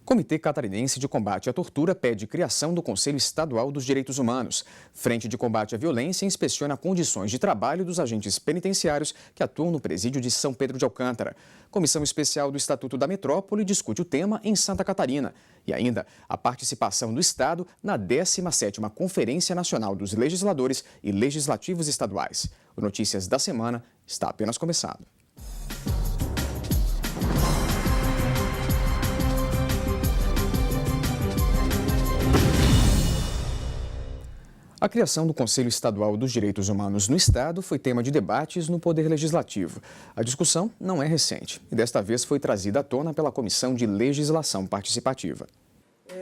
Comitê Catarinense de Combate à Tortura pede criação do Conselho Estadual dos Direitos Humanos. Frente de Combate à Violência inspeciona condições de trabalho dos agentes penitenciários que atuam no presídio de São Pedro de Alcântara. Comissão Especial do Estatuto da Metrópole discute o tema em Santa Catarina. E ainda a participação do Estado na 17ª Conferência Nacional dos Legisladores e Legislativos Estaduais. O Notícias da Semana está apenas começando. A criação do Conselho Estadual dos Direitos Humanos no Estado foi tema de debates no Poder Legislativo. A discussão não é recente e desta vez foi trazida à tona pela Comissão de Legislação Participativa.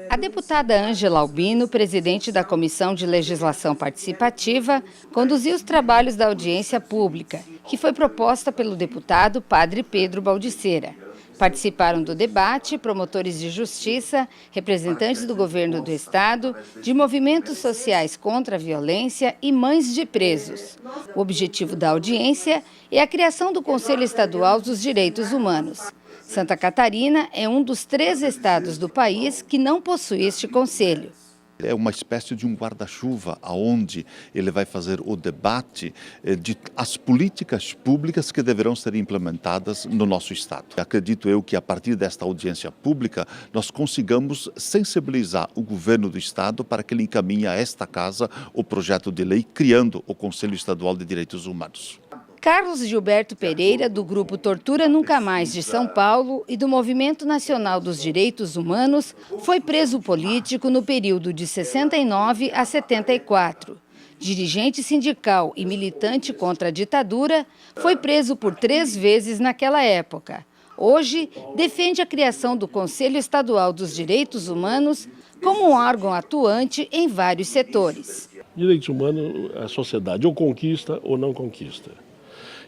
A deputada Ângela Albino, presidente da Comissão de Legislação Participativa, conduziu os trabalhos da audiência pública, que foi proposta pelo deputado Padre Pedro Baldiceira. Participaram do debate promotores de justiça, representantes do governo do estado, de movimentos sociais contra a violência e mães de presos. O objetivo da audiência é a criação do Conselho Estadual dos Direitos Humanos. Santa Catarina é um dos 3 estados do país que não possui este conselho. É uma espécie de um guarda-chuva onde ele vai fazer o debate de as políticas públicas que deverão ser implementadas no nosso Estado. Acredito eu que a partir desta audiência pública nós consigamos sensibilizar o governo do Estado para que ele encaminhe a esta casa o projeto de lei criando o Conselho Estadual de Direitos Humanos. Carlos Gilberto Pereira, do Grupo Tortura Nunca Mais de São Paulo e do Movimento Nacional dos Direitos Humanos, foi preso político no período de 69 a 74. Dirigente sindical e militante contra a ditadura, foi preso por 3 vezes naquela época. Hoje, defende a criação do Conselho Estadual dos Direitos Humanos como um órgão atuante em vários setores. Direitos humanos, a sociedade ou conquista ou não conquista.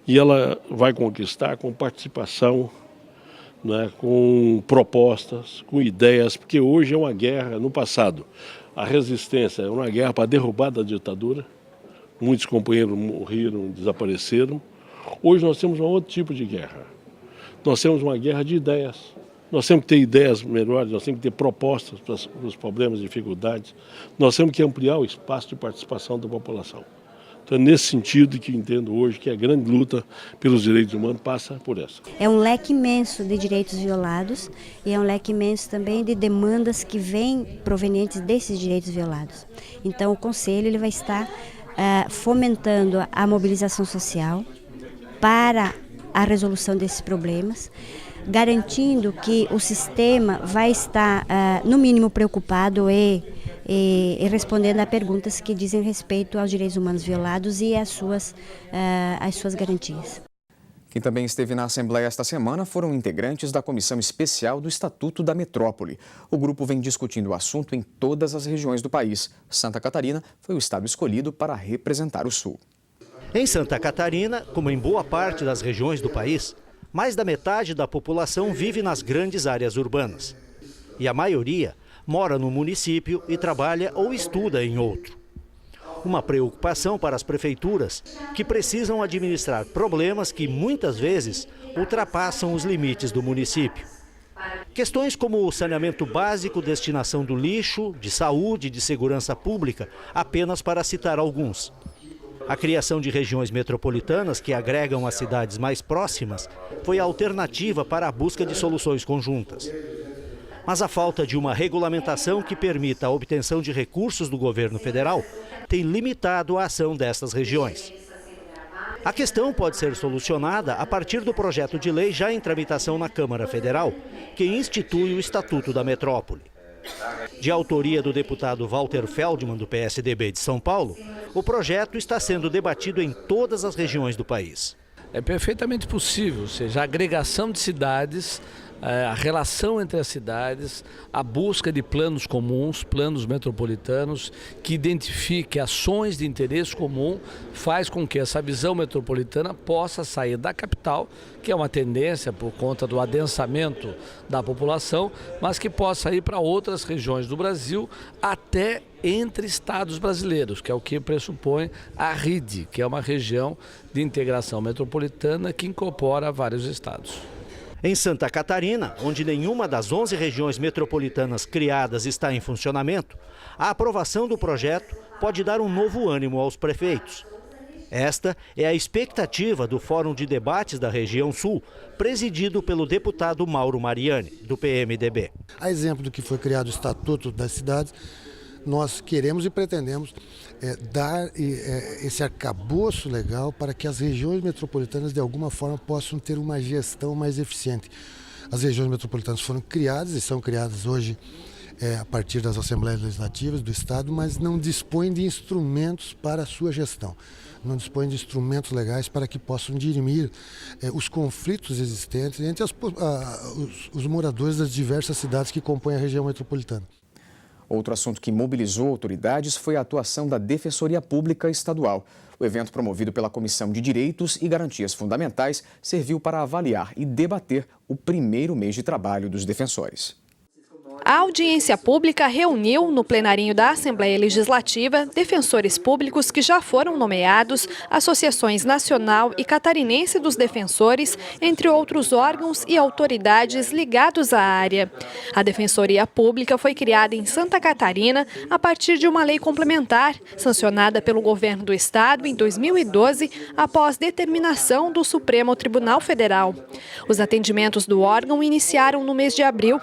E ela vai conquistar com participação, né, com propostas, com ideias, porque hoje é uma guerra. No passado, a resistência é uma guerra para derrubar da ditadura. Muitos companheiros morreram, desapareceram. Hoje nós temos um outro tipo de guerra. Nós temos uma guerra de ideias. Nós temos que ter ideias melhores, nós temos que ter propostas para os problemas e dificuldades. Nós temos que ampliar o espaço de participação da população. Então, é nesse sentido que entendo hoje que a grande luta pelos direitos humanos passa por essa. É um leque imenso de direitos violados e é um leque imenso também de demandas que vêm provenientes desses direitos violados. Então, o Conselho ele vai estar fomentando a mobilização social para a resolução desses problemas, garantindo que o sistema vai estar, no mínimo, preocupado e respondendo a perguntas que dizem respeito aos direitos humanos violados e às suas garantias. Quem também esteve na Assembleia esta semana foram integrantes da Comissão Especial do Estatuto da Metrópole. O grupo vem discutindo o assunto em todas as regiões do país. Santa Catarina foi o estado escolhido para representar o Sul. Em Santa Catarina, como em boa parte das regiões do país, mais da metade da população vive nas grandes áreas urbanas. E a maioria mora no município e trabalha ou estuda em outro. Uma preocupação para as prefeituras, que precisam administrar problemas que muitas vezes ultrapassam os limites do município. Questões como o saneamento básico, destinação do lixo, de saúde, de segurança pública, apenas para citar alguns. A criação de regiões metropolitanas que agregam as cidades mais próximas foi a alternativa para a busca de soluções conjuntas. Mas a falta de uma regulamentação que permita a obtenção de recursos do governo federal tem limitado a ação destas regiões. A questão pode ser solucionada a partir do projeto de lei já em tramitação na Câmara Federal, que institui o Estatuto da Metrópole. De autoria do deputado Walter Feldman, do PSDB de São Paulo, o projeto está sendo debatido em todas as regiões do país. É perfeitamente possível, ou seja, a agregação de cidades, a relação entre as cidades, a busca de planos comuns, planos metropolitanos, que identifique ações de interesse comum, faz com que essa visão metropolitana possa sair da capital, que é uma tendência por conta do adensamento da população, mas que possa ir para outras regiões do Brasil, até entre estados brasileiros, que é o que pressupõe a RID, que é uma região de integração metropolitana que incorpora vários estados. Em Santa Catarina, onde nenhuma das 11 regiões metropolitanas criadas está em funcionamento, a aprovação do projeto pode dar um novo ânimo aos prefeitos. Esta é a expectativa do Fórum de Debates da Região Sul, presidido pelo deputado Mauro Mariani, do PMDB. A exemplo do que foi criado o Estatuto das Cidades, nós queremos e pretendemos dar esse arcabouço legal para que as regiões metropolitanas, de alguma forma, possam ter uma gestão mais eficiente. As regiões metropolitanas foram criadas e são criadas hoje a partir das Assembleias Legislativas do Estado, mas não dispõem de instrumentos para a sua gestão. Não dispõem de instrumentos legais para que possam dirimir os conflitos existentes entre os moradores das diversas cidades que compõem a região metropolitana. Outro assunto que mobilizou autoridades foi a atuação da Defensoria Pública Estadual. O evento, promovido pela Comissão de Direitos e Garantias Fundamentais, serviu para avaliar e debater o primeiro mês de trabalho dos defensores. A audiência pública reuniu, no plenarinho da Assembleia Legislativa, defensores públicos que já foram nomeados, associações nacional e catarinense dos defensores, entre outros órgãos e autoridades ligados à área. A Defensoria Pública foi criada em Santa Catarina a partir de uma lei complementar, sancionada pelo governo do estado em 2012, após determinação do Supremo Tribunal Federal. Os atendimentos do órgão iniciaram no mês de abril.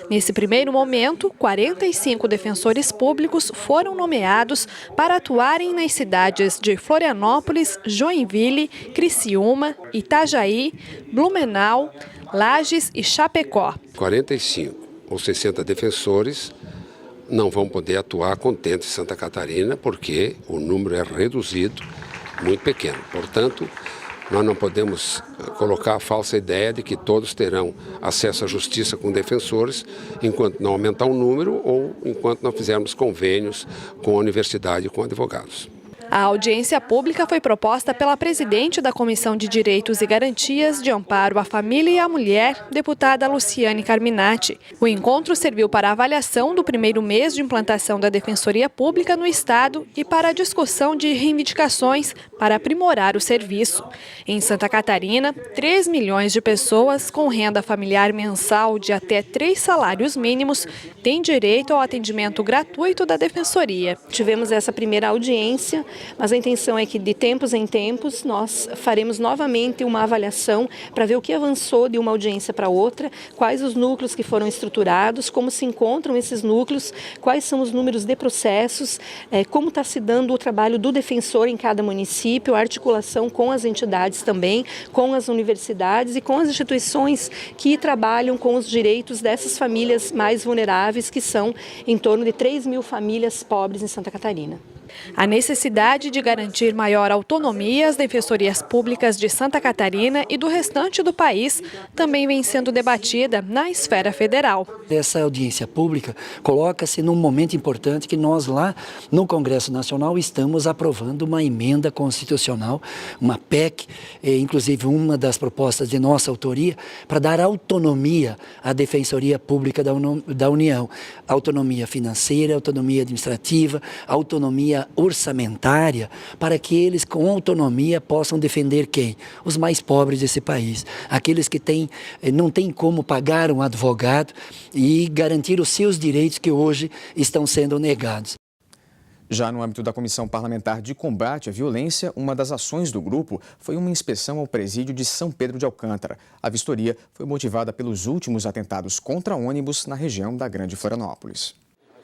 Nesse primeiro momento, 45 defensores públicos foram nomeados para atuarem nas cidades de Florianópolis, Joinville, Criciúma, Itajaí, Blumenau, Lages e Chapecó. 45 ou 60 defensores não vão poder atuar contente em Santa Catarina porque o número é reduzido, muito pequeno. Portanto, nós não podemos colocar a falsa ideia de que todos terão acesso à justiça com defensores enquanto não aumentar o número ou enquanto não fizermos convênios com a universidade e com advogados. A audiência pública foi proposta pela presidente da Comissão de Direitos e Garantias de Amparo à Família e à Mulher, deputada Luciane Carminati. O encontro serviu para a avaliação do primeiro mês de implantação da Defensoria Pública no Estado e para a discussão de reivindicações para aprimorar o serviço. Em Santa Catarina, 3 milhões de pessoas com renda familiar mensal de até 3 salários mínimos têm direito ao atendimento gratuito da Defensoria. Tivemos essa primeira audiência, mas a intenção é que de tempos em tempos nós faremos novamente uma avaliação para ver o que avançou de uma audiência para outra, quais os núcleos que foram estruturados, como se encontram esses núcleos, quais são os números de processos, como está se dando o trabalho do defensor em cada município, a articulação com as entidades também, com as universidades e com as instituições que trabalham com os direitos dessas famílias mais vulneráveis, que são em torno de 3 mil famílias pobres em Santa Catarina. A necessidade de garantir maior autonomia às defensorias públicas de Santa Catarina e do restante do país também vem sendo debatida na esfera federal. Essa audiência pública coloca-se num momento importante que nós lá no Congresso Nacional estamos aprovando uma emenda constitucional, uma PEC, inclusive uma das propostas de nossa autoria, para dar autonomia à Defensoria Pública da União. Autonomia financeira, autonomia administrativa, autonomia orçamentária, para que eles com autonomia possam defender quem? Os mais pobres desse país, aqueles que não têm como pagar um advogado e garantir os seus direitos que hoje estão sendo negados. Já no âmbito da Comissão Parlamentar de Combate à Violência, uma das ações do grupo foi uma inspeção ao presídio de São Pedro de Alcântara. A vistoria foi motivada pelos últimos atentados contra ônibus na região da Grande Florianópolis.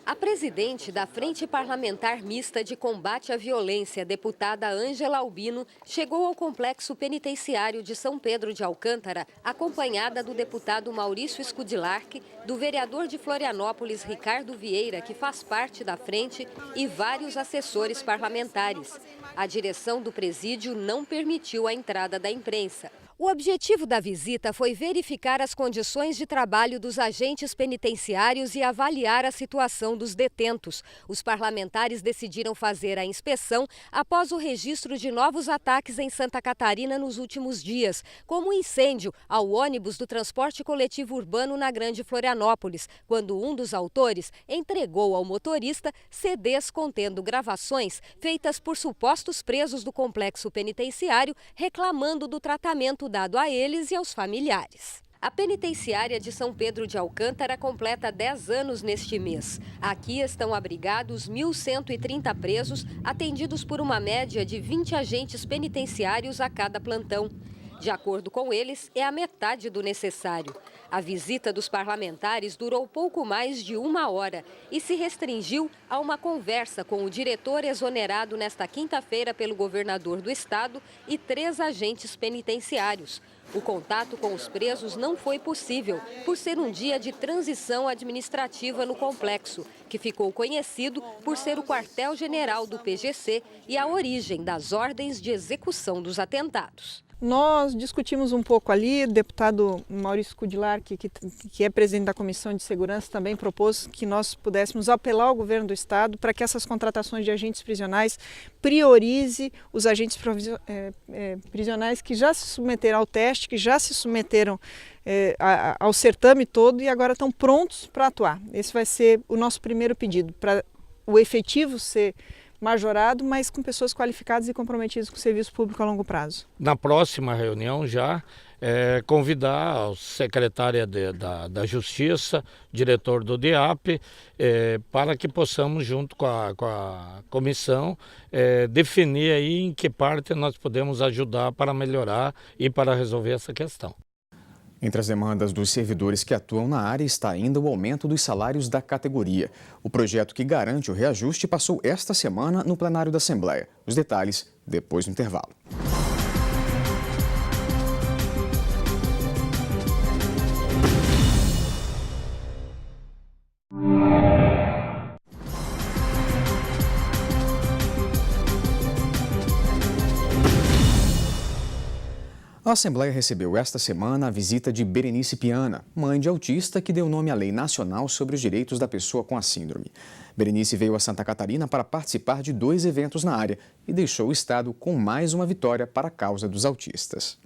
A presidente da Frente Parlamentar Mista de Combate à Violência, deputada Ângela Albino, chegou ao complexo penitenciário de São Pedro de Alcântara, acompanhada do deputado Maurício Scudilarc, do vereador de Florianópolis, Ricardo Vieira, que faz parte da frente, e vários assessores parlamentares. A direção do presídio não permitiu a entrada da imprensa. O objetivo da visita foi verificar as condições de trabalho dos agentes penitenciários e avaliar a situação dos detentos. Os parlamentares decidiram fazer a inspeção após o registro de novos ataques em Santa Catarina nos últimos dias, como o incêndio ao ônibus do transporte coletivo urbano na Grande Florianópolis, quando um dos autores entregou ao motorista CDs contendo gravações feitas por supostos presos do complexo penitenciário reclamando do tratamento dado a eles e aos familiares. A penitenciária de São Pedro de Alcântara completa 10 anos neste mês. Aqui estão abrigados 1.130 presos, atendidos por uma média de 20 agentes penitenciários a cada plantão. De acordo com eles, é a metade do necessário. A visita dos parlamentares durou pouco mais de 1 hora e se restringiu a uma conversa com o diretor exonerado nesta quinta-feira pelo governador do estado e 3 agentes penitenciários. O contato com os presos não foi possível, por ser um dia de transição administrativa no complexo, que ficou conhecido por ser o quartel-general do PGC e a origem das ordens de execução dos atentados. Nós discutimos um pouco ali, o deputado Maurício Kudilar, que é presidente da Comissão de Segurança, também propôs que nós pudéssemos apelar ao governo do estado para que essas contratações de agentes prisionais priorize os agentes prisionais que já se submeteram ao teste, que já se submeteram ao certame todo e agora estão prontos para atuar. Esse vai ser o nosso primeiro pedido, para o efetivo ser majorado, mas com pessoas qualificadas e comprometidas com o serviço público a longo prazo. Na próxima reunião já convidar o secretário da Justiça, diretor do DEAP, para que possamos, junto com a comissão, definir aí em que parte nós podemos ajudar para melhorar e para resolver essa questão. Entre as demandas dos servidores que atuam na área está ainda o aumento dos salários da categoria. O projeto que garante o reajuste passou esta semana no plenário da Assembleia. Os detalhes depois do intervalo. A Assembleia recebeu esta semana a visita de Berenice Piana, mãe de autista que deu nome à Lei Nacional sobre os Direitos da Pessoa com a Síndrome. Berenice veio a Santa Catarina para participar de 2 eventos na área e deixou o estado com mais uma vitória para a causa dos autistas.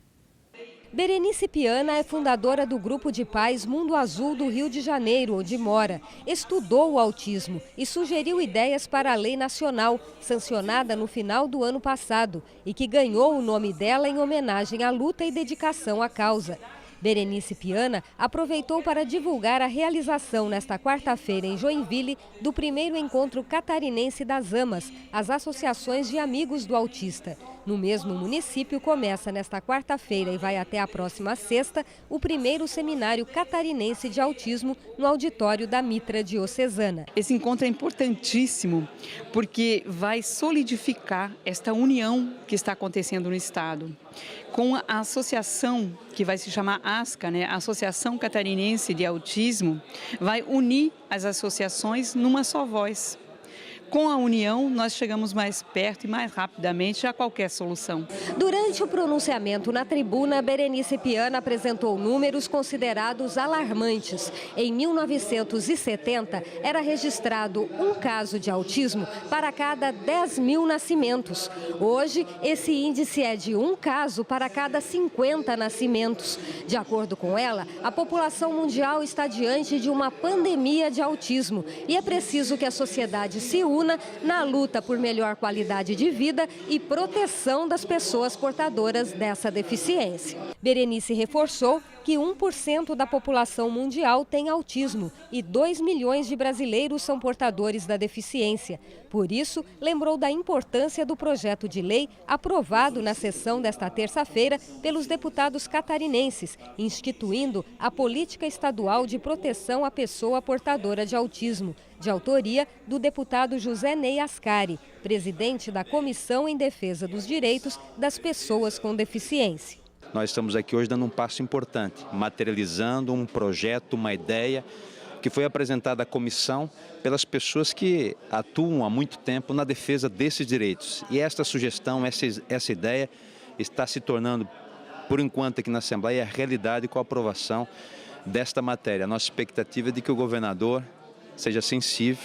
Berenice Piana é fundadora do Grupo de Pais Mundo Azul do Rio de Janeiro, onde mora. Estudou o autismo e sugeriu ideias para a lei nacional, sancionada no final do ano passado, e que ganhou o nome dela em homenagem à luta e dedicação à causa. Berenice Piana aproveitou para divulgar a realização nesta quarta-feira em Joinville do primeiro encontro catarinense das AMAs, as Associações de Amigos do Autista. No mesmo município, começa nesta quarta-feira e vai até a próxima sexta o primeiro seminário catarinense de autismo no auditório da Mitra Diocesana. Esse encontro é importantíssimo porque vai solidificar esta união que está acontecendo no estado. Com a associação, que vai se chamar ASCA, a Associação Catarinense de Autismo, vai unir as associações numa só voz. Com a união, nós chegamos mais perto e mais rapidamente a qualquer solução. Durante o pronunciamento na tribuna, Berenice Piana apresentou números considerados alarmantes. Em 1970, era registrado um caso de autismo para cada 10.000 nascimentos. Hoje, esse índice é de um caso para cada 50 nascimentos. De acordo com ela, a população mundial está diante de uma pandemia de autismo e é preciso que a sociedade se una na luta por melhor qualidade de vida e proteção das pessoas portadoras dessa deficiência. Berenice reforçou que 1% da população mundial tem autismo e 2 milhões de brasileiros são portadores da deficiência. Por isso, lembrou da importância do projeto de lei aprovado na sessão desta terça-feira pelos deputados catarinenses, instituindo a Política Estadual de Proteção à Pessoa Portadora de Autismo, de autoria do deputado José Ney Ascari, presidente da Comissão em Defesa dos Direitos das Pessoas com Deficiência. Nós estamos aqui hoje dando um passo importante, materializando um projeto, uma ideia que foi apresentada à comissão pelas pessoas que atuam há muito tempo na defesa desses direitos. E esta sugestão, essa ideia está se tornando, por enquanto aqui na Assembleia, realidade com a aprovação desta matéria. A nossa expectativa é de que o governador seja sensível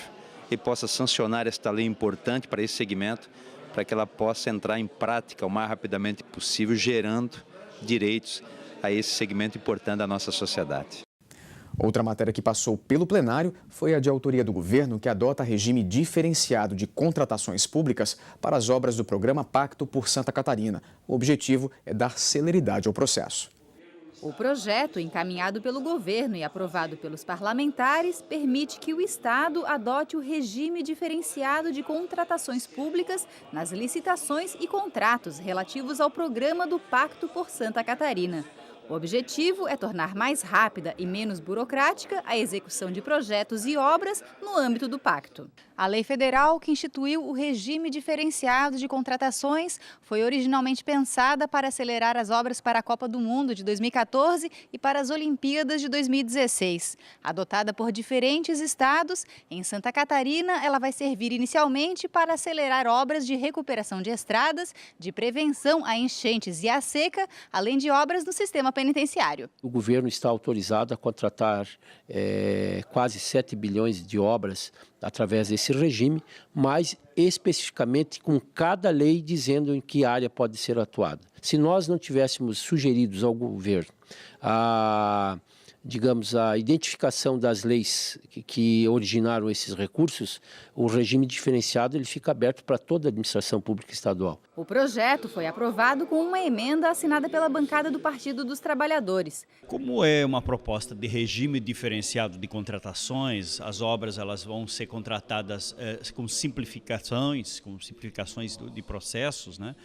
e possa sancionar esta lei importante para esse segmento, para que ela possa entrar em prática o mais rapidamente possível, gerando direitos a esse segmento importante da nossa sociedade. Outra matéria que passou pelo plenário foi a de autoria do governo, que adota regime diferenciado de contratações públicas para as obras do programa Pacto por Santa Catarina. O objetivo é dar celeridade ao processo. O projeto, encaminhado pelo governo e aprovado pelos parlamentares, permite que o Estado adote o regime diferenciado de contratações públicas nas licitações e contratos relativos ao programa do Pacto por Santa Catarina. O objetivo é tornar mais rápida e menos burocrática a execução de projetos e obras no âmbito do pacto. A lei federal que instituiu o regime diferenciado de contratações foi originalmente pensada para acelerar as obras para a Copa do Mundo de 2014 e para as Olimpíadas de 2016. Adotada por diferentes estados, em Santa Catarina ela vai servir inicialmente para acelerar obras de recuperação de estradas, de prevenção a enchentes e à seca, além de obras no sistema penitenciário. O governo está autorizado a contratar quase 7 bilhões de obras através desse regime, mas especificamente com cada lei dizendo em que área pode ser atuada. Se nós não tivéssemos sugeridos ao governo a identificação das leis que originaram esses recursos, o regime diferenciado ele fica aberto para toda a administração pública estadual. O projeto foi aprovado com uma emenda assinada pela bancada do Partido dos Trabalhadores. Como é uma proposta de regime diferenciado de contratações, as obras elas vão ser contratadas com simplificações de processos, né?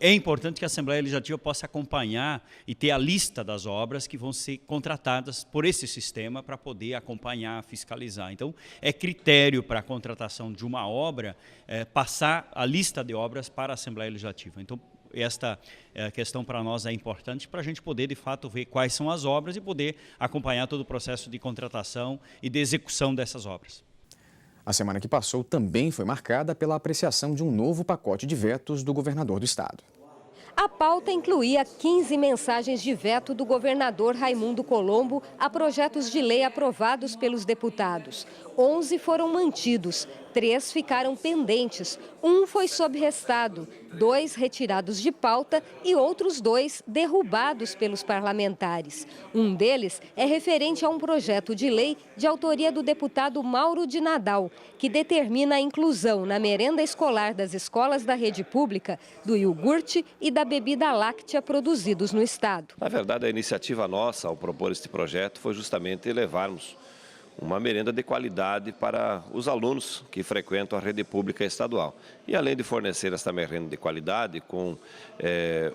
É importante que a Assembleia Legislativa possa acompanhar e ter a lista das obras que vão ser contratadas por esse sistema para poder acompanhar, fiscalizar. Então, é critério para a contratação de uma obra passar a lista de obras para a Assembleia Legislativa. Então, esta questão para nós é importante para a gente poder, de fato, ver quais são as obras e poder acompanhar todo o processo de contratação e de execução dessas obras. A semana que passou também foi marcada pela apreciação de um novo pacote de vetos do governador do estado. A pauta incluía 15 mensagens de veto do governador Raimundo Colombo a projetos de lei aprovados pelos deputados. 11 foram mantidos, 3 ficaram pendentes, 1 foi sobrestado, 2 retirados de pauta e outros 2 derrubados pelos parlamentares. Um deles é referente a um projeto de lei de autoria do deputado Mauro de Nadal, que determina a inclusão na merenda escolar das escolas da rede pública do iogurte e da bebida láctea produzidos no estado. Na verdade, a iniciativa nossa ao propor este projeto foi justamente levarmos uma merenda de qualidade para os alunos que frequentam a rede pública estadual. E além de fornecer esta merenda de qualidade com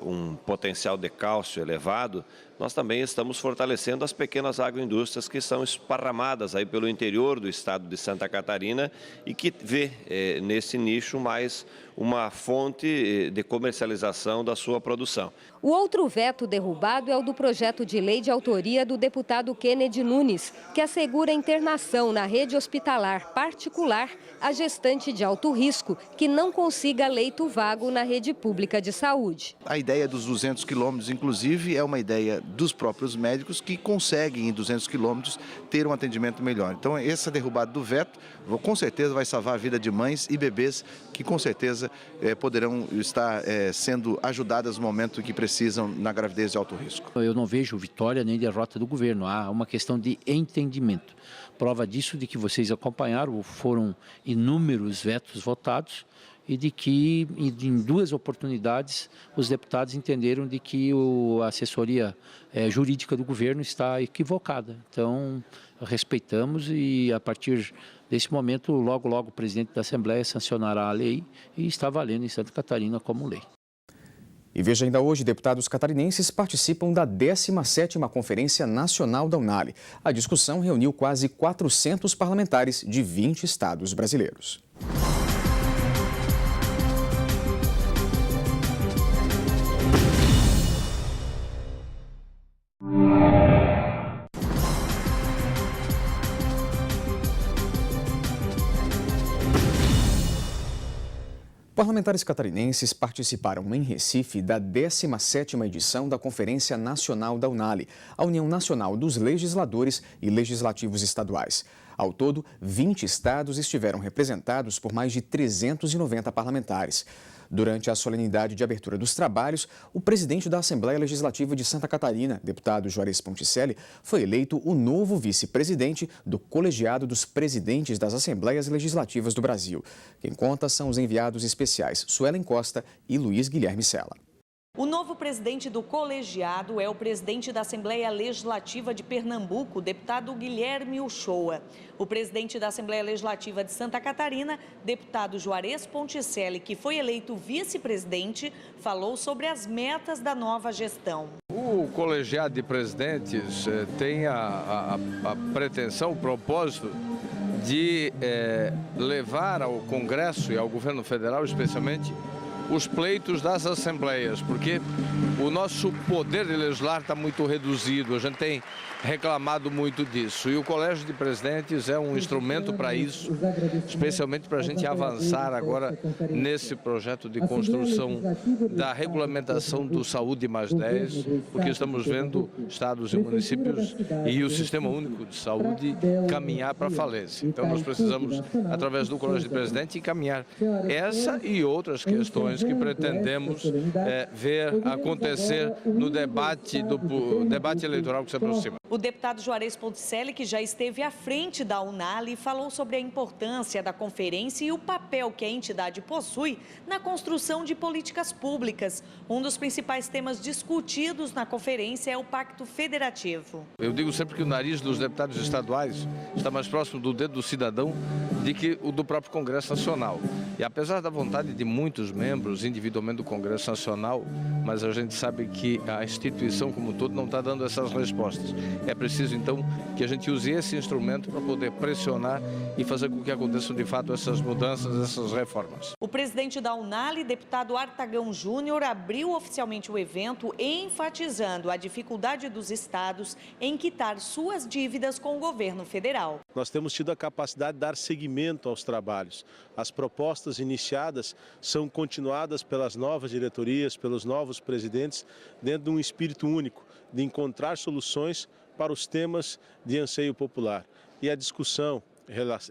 um potencial de cálcio elevado, nós também estamos fortalecendo as pequenas agroindústrias que são esparramadas aí pelo interior do estado de Santa Catarina e que vê nesse nicho mais uma fonte de comercialização da sua produção. O outro veto derrubado é o do projeto de lei de autoria do deputado Kennedy Nunes, que assegura a internação na rede hospitalar particular a gestante de alto risco que não consiga leito vago na rede pública de saúde. A ideia dos 200 quilômetros, inclusive, é uma ideia dos próprios médicos que conseguem, em 200 quilômetros, ter um atendimento melhor. Então, essa derrubada do veto, com certeza, vai salvar a vida de mães e bebês que, com certeza, poderão estar sendo ajudadas no momento que precisam na gravidez de alto risco. Eu não vejo vitória nem derrota do governo, há uma questão de entendimento. Prova disso de que vocês acompanharam, foram inúmeros vetos votados e de que em 2 oportunidades os deputados entenderam de que a assessoria jurídica do governo está equivocada. Então, respeitamos e a partir desse momento, logo o presidente da Assembleia sancionará a lei e está valendo em Santa Catarina como lei. E veja ainda hoje, deputados catarinenses participam da 17ª Conferência Nacional da UNALI. A discussão reuniu quase 400 parlamentares de 20 estados brasileiros. Parlamentares catarinenses participaram em Recife da 17ª edição da Conferência Nacional da UNALI, a União Nacional dos Legisladores e Legislativos Estaduais. Ao todo, 20 estados estiveram representados por mais de 390 parlamentares. Durante a solenidade de abertura dos trabalhos, o presidente da Assembleia Legislativa de Santa Catarina, deputado Juarez Ponticelli, foi eleito o novo vice-presidente do Colegiado dos Presidentes das Assembleias Legislativas do Brasil. Quem conta são os enviados especiais Suelen Costa e Luiz Guilherme Sela. O novo presidente do colegiado é o presidente da Assembleia Legislativa de Pernambuco, o deputado Guilherme Uchoa. O presidente da Assembleia Legislativa de Santa Catarina, deputado Juarez Ponticelli, que foi eleito vice-presidente, falou sobre as metas da nova gestão. O colegiado de presidentes tem a pretensão, o propósito de levar ao Congresso e ao governo federal, especialmente, os pleitos das assembleias, porque o nosso poder de legislar está muito reduzido, a gente tem reclamado muito disso. E o Colégio de Presidentes é um instrumento para isso, especialmente para a gente avançar agora nesse projeto de construção da regulamentação do Saúde mais 10, porque estamos vendo estados e municípios e o Sistema Único de Saúde caminhar para a falência. Então nós precisamos, através do Colégio de Presidentes, encaminhar essa e outras questões que pretendemos ver acontecer no debate eleitoral que se aproxima. O deputado Juarez Ponticelli, que já esteve à frente da UNALI, falou sobre a importância da conferência e o papel que a entidade possui na construção de políticas públicas. Um dos principais temas discutidos na conferência é o Pacto Federativo. Eu digo sempre que o nariz dos deputados estaduais está mais próximo do dedo do cidadão do que o do próprio Congresso Nacional. E apesar da vontade de muitos membros individualmente do Congresso Nacional, mas a gente sabe que a instituição como um todo não está dando essas respostas. É preciso, então, que a gente use esse instrumento para poder pressionar e fazer com que aconteçam, de fato, essas mudanças, essas reformas. O presidente da UNALI, deputado Artagão Júnior, abriu oficialmente o evento, enfatizando a dificuldade dos estados em quitar suas dívidas com o governo federal. Nós temos tido a capacidade de dar seguimento aos trabalhos. As propostas iniciadas são continuadas pelas novas diretorias, pelos novos presidentes, dentro de um espírito único, de encontrar soluções para os temas de anseio popular. E a discussão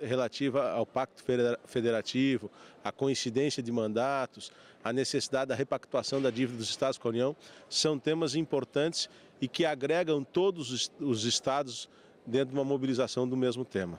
relativa ao Pacto Federativo, a coincidência de mandatos, a necessidade da repactuação da dívida dos estados com a União, são temas importantes e que agregam todos os estados dentro de uma mobilização do mesmo tema.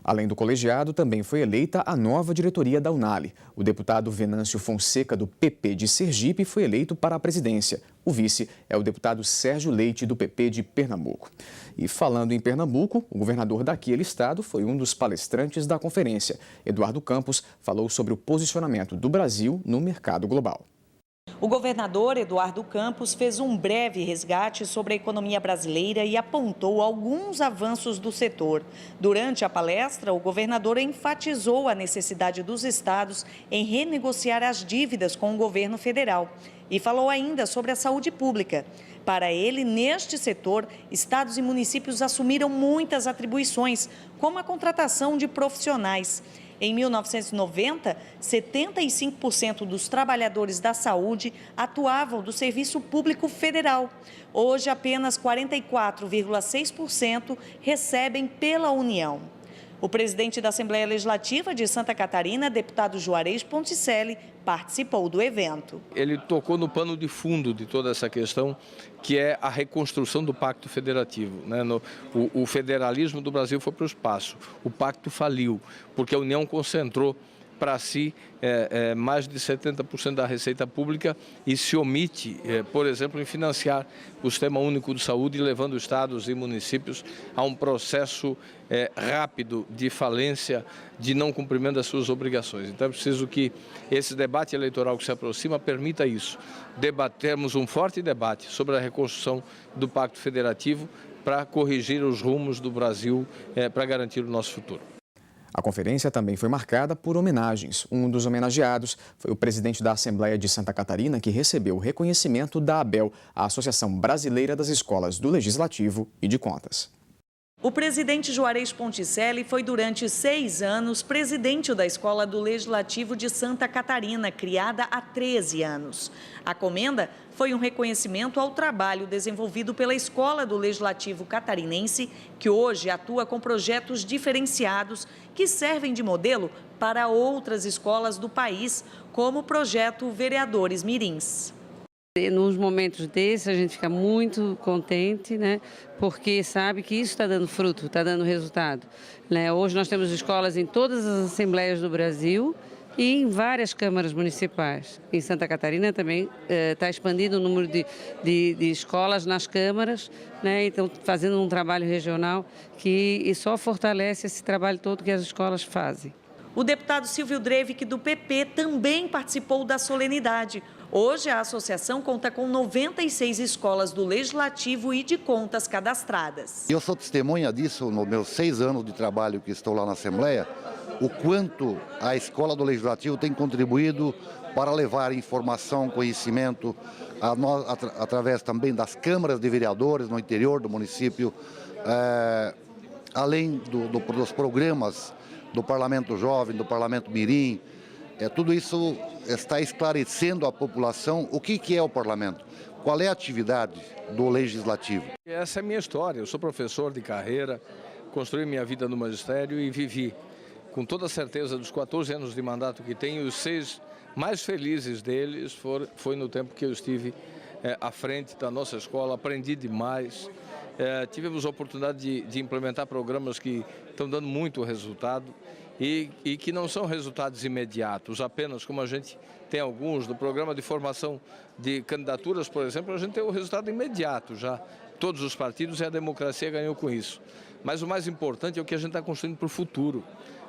Além do colegiado, também foi eleita a nova diretoria da UNALI. O deputado Venâncio Fonseca, do PP de Sergipe, foi eleito para a presidência. O vice é o deputado Sérgio Leite, do PP de Pernambuco. E falando em Pernambuco, o governador daquele estado foi um dos palestrantes da conferência. Eduardo Campos falou sobre o posicionamento do Brasil no mercado global. O governador Eduardo Campos fez um breve resgate sobre a economia brasileira e apontou alguns avanços do setor. Durante a palestra, o governador enfatizou a necessidade dos estados em renegociar as dívidas com o governo federal e falou ainda sobre a saúde pública. Para ele, neste setor, estados e municípios assumiram muitas atribuições, como a contratação de profissionais. Em 1990, 75% dos trabalhadores da saúde atuavam do Serviço Público Federal. Hoje, apenas 44,6% recebem pela União. O presidente da Assembleia Legislativa de Santa Catarina, deputado Juarez Ponticelli, participou do evento. Ele tocou no pano de fundo de toda essa questão, que é a reconstrução do Pacto Federativo. O federalismo do Brasil foi para o espaço, o pacto faliu, porque a União concentrou para si mais de 70% da receita pública e se omite, por exemplo, em financiar o Sistema Único de Saúde, levando estados e municípios a um processo rápido de falência, de não cumprimento das suas obrigações. Então é preciso que esse debate eleitoral que se aproxima permita isso, debatermos um forte debate sobre a reconstrução do Pacto Federativo para corrigir os rumos do Brasil, para garantir o nosso futuro. A conferência também foi marcada por homenagens. Um dos homenageados foi o presidente da Assembleia de Santa Catarina, que recebeu o reconhecimento da ABEL, a Associação Brasileira das Escolas do Legislativo e de Contas. O presidente Juarez Ponticelli foi durante 6 anos presidente da Escola do Legislativo de Santa Catarina, criada há 13 anos. A comenda foi um reconhecimento ao trabalho desenvolvido pela Escola do Legislativo Catarinense, que hoje atua com projetos diferenciados que servem de modelo para outras escolas do país, como o projeto Vereadores Mirins. Nos momentos desses a gente fica muito contente, né? Porque sabe que isso está dando fruto, está dando resultado. Né? Hoje nós temos escolas em todas as assembleias do Brasil, e em várias câmaras municipais. Em Santa Catarina também está expandindo o número de escolas nas câmaras, né? Então fazendo um trabalho regional que só fortalece esse trabalho todo que as escolas fazem. O deputado Silvio Drevic, do PP, também participou da solenidade. Hoje, a associação conta com 96 escolas do Legislativo e de contas cadastradas. Eu sou testemunha disso nos meus 6 anos de trabalho que estou lá na Assembleia, o quanto a escola do Legislativo tem contribuído para levar informação, conhecimento, através também das câmaras de vereadores no interior do município, além dos programas do Parlamento Jovem, do Parlamento Mirim. Tudo isso está esclarecendo à população o que é o Parlamento, qual é a atividade do Legislativo. Essa é a minha história. Eu sou professor de carreira, construí minha vida no magistério e vivi, com toda certeza, dos 14 anos de mandato que tenho, os 6 mais felizes deles foi no tempo que eu estive à frente da nossa escola, aprendi demais. Tivemos a oportunidade de implementar programas que estão dando muito resultado e que não são resultados imediatos, apenas como a gente tem alguns, do programa de formação de candidaturas, por exemplo, a gente tem o resultado imediato já. Todos os partidos e a democracia ganhou com isso. Mas o mais importante é o que a gente está construindo para o futuro.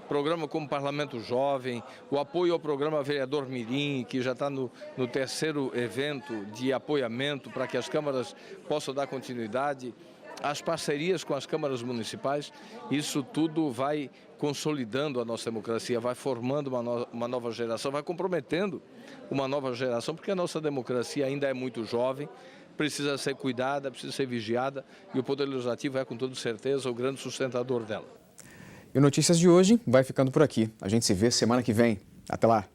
Programa como Parlamento Jovem, o apoio ao programa Vereador Mirim, que já está no 3º evento de apoiamento para que as câmaras possam dar continuidade, as parcerias com as câmaras municipais, isso tudo vai consolidando a nossa democracia, vai formando uma nova geração, vai comprometendo uma nova geração, porque a nossa democracia ainda é muito jovem, precisa ser cuidada, precisa ser vigiada, e o Poder Legislativo é, com toda certeza, o grande sustentador dela. E o Notícias de hoje vai ficando por aqui. A gente se vê semana que vem. Até lá!